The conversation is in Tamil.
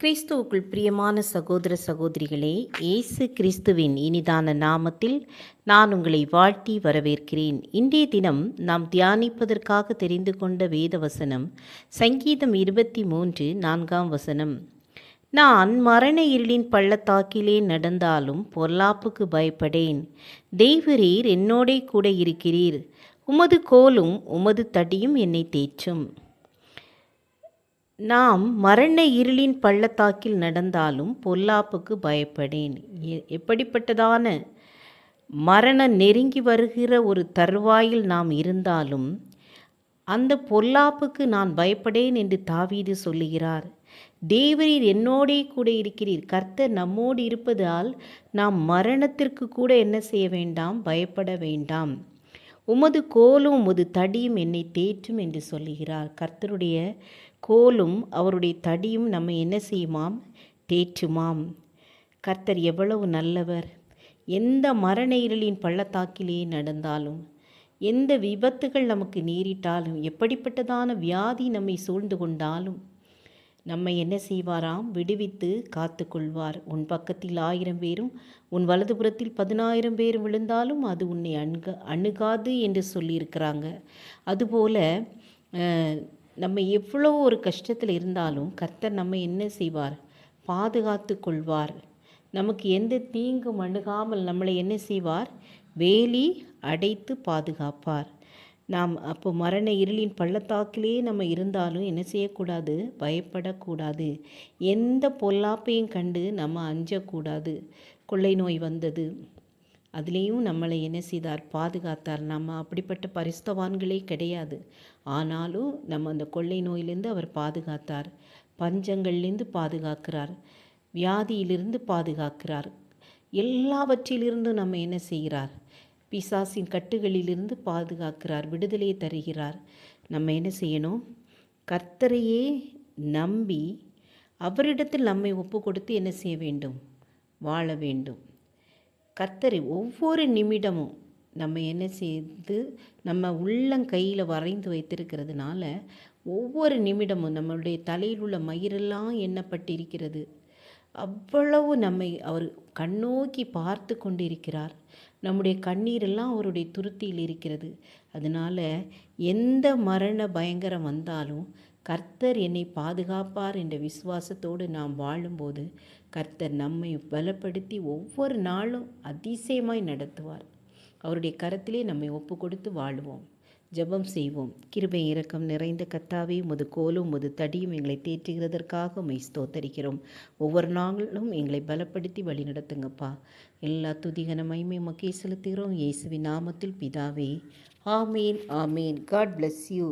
கிறிஸ்துவுக்குள் பிரியமான சகோதர சகோதரிகளே, இயேசு கிறிஸ்துவின் இனிதான நாமத்தில் நான் உங்களை வாழ்த்தி வரவேற்கிறேன். இன்றைய தினம் நாம் தியானிப்பதற்காக தெரிந்து கொண்ட வேத வசனம் சங்கீதம் 23:4 நான் மரண இருளின் பள்ளத்தாக்கிலே நடந்தாலும் பொல்லாப்புக்கு பயப்படேன். தேவரீர் என்னோடே கூட இருக்கிறீர். உமது கோலும் உமது தடியும் என்னை தேற்றும். நாம் மரண இருளின் பள்ளத்தாக்கில் நடந்தாலும் பொல்லாப்புக்கு பயப்படேன். எப்படிப்பட்டதான மரணம் நெருங்கி வருகிற ஒரு தருவாயில் நாம் இருந்தாலும் அந்த பொல்லாப்புக்கு நான் பயப்படேன் என்று தாவீது சொல்லுகிறார். தேவரீர் என்னோடே கூட இருக்கிறீர். கர்த்தர் நம்மோடு இருப்பதால் நாம் மரணத்திற்கு கூட என்ன செய்ய வேண்டாம், பயப்பட வேண்டாம். உமது கோலும் உமது தடியும் என்னை தேற்றும் என்று சொல்லுகிறார். கர்த்தருடைய கோலும் அவருடைய தடியும் நம்ம என்ன செய்யுமாம், தேற்றுமாம். கர்த்தர் எவ்வளவு நல்லவர். எந்த மரண இருளின் பள்ளத்தாக்கிலே நடந்தாலும், எந்த விபத்துகள் நமக்கு நேரிட்டாலும், எப்படிப்பட்டதான வியாதி நம்மை சூழ்ந்து கொண்டாலும் நம்மை என்ன செய்வாராம், விடுவித்து காத்து கொள்வார். உன் பக்கத்தில் 1000 பேரும் உன் வலதுபுறத்தில் 10,000 பேரும் விழுந்தாலும் அது உன்னை அணுகாது என்று சொல்லியிருக்கிறாங்க. அதுபோல் நம்ம எவ்வளோ ஒரு கஷ்டத்தில் இருந்தாலும் கர்த்தர் நம்ம என்ன செய்வார், பாதுகாத்து கொள்வார். நமக்கு எந்த தீங்கும் அணுகாமல் நம்மளை என்ன செய்வார், வேலி அடைத்து பாதுகாப்பார். நாம் அப்போ மரண இருளின் பள்ளத்தாக்கிலே நம்ம இருந்தாலும் என்ன செய்யக்கூடாது, பயப்படக்கூடாது. எந்த பொல்லாப்பையும் கண்டு நம்ம அஞ்சக்கூடாது. கொள்ளை நோய் வந்தது, அதுலேயும் நம்மளை என்ன செய்தார், பாதுகாத்தார். நம்ம அப்படிப்பட்ட பரிசுத்தவான்களே கிடையாது. ஆனாலும் நம்ம அந்த கொள்ளை நோயிலிருந்து அவர் பாதுகாத்தார். பஞ்சங்கள்லேருந்து பாதுகாக்கிறார், வியாதியிலிருந்து பாதுகாக்கிறார். எல்லாவற்றிலிருந்து நம்ம என்ன செய்கிறார், பிசாசின் கட்டுகளிலிருந்து பாதுகாக்கிறார், விடுதலையை தருகிறார். நம்ம என்ன செய்யணும், கர்த்தரையே நம்பி அவரிடத்தில் நம்மை ஒப்பு கொடுத்து என்ன செய்ய வேண்டும், வாழ வேண்டும். கர்த்தரை ஒவ்வொரு நிமிடமும் நம்ம என்ன செய்து நம்ம உள்ளங்கையில் வரைந்து வைத்திருக்கிறதுனால ஒவ்வொரு நிமிடமும் நம்மளுடைய தலையில் உள்ள மயிரெல்லாம் எண்ணப்பட்டிருக்கிறது. அவ்வளவு நம்மை அவர் கண்ணோக்கி பார்த்து கொண்டிருக்கிறார். நம்முடைய கண்ணீரெல்லாம் அவருடைய துருத்தியில் இருக்கிறது. அதனால் எந்த மரண பயங்கரம் வந்தாலும் கர்த்தர் என்னை பாதுகாப்பார் என்ற விசுவாசத்தோடு நாம் வாழும்போது கர்த்தர் நம்மை பலப்படுத்தி ஒவ்வொரு நாளும் அதிசயமாய் நடத்துவார். அவருடைய கரத்திலே நம்மை ஒப்பு கொடுத்து வாழுவோம். ஜெபம் செய்வோம். கிருபை இரக்கம் நிறைந்த கர்த்தாவே, உமது கோலும் உமது தடியும் எங்களை தேற்றுகிறதற்காக உம்மை ஸ்தோத்தரிக்கிறோம். ஒவ்வொரு நாளும் எங்களை பலப்படுத்தி வழி நடத்துங்கப்பா. எல்லா துதிகன மகிமை உமக்கே செலுத்துகிறோம். இயேசுவின் நாமத்தில் பிதாவே, ஆமேன், ஆமேன். God bless you.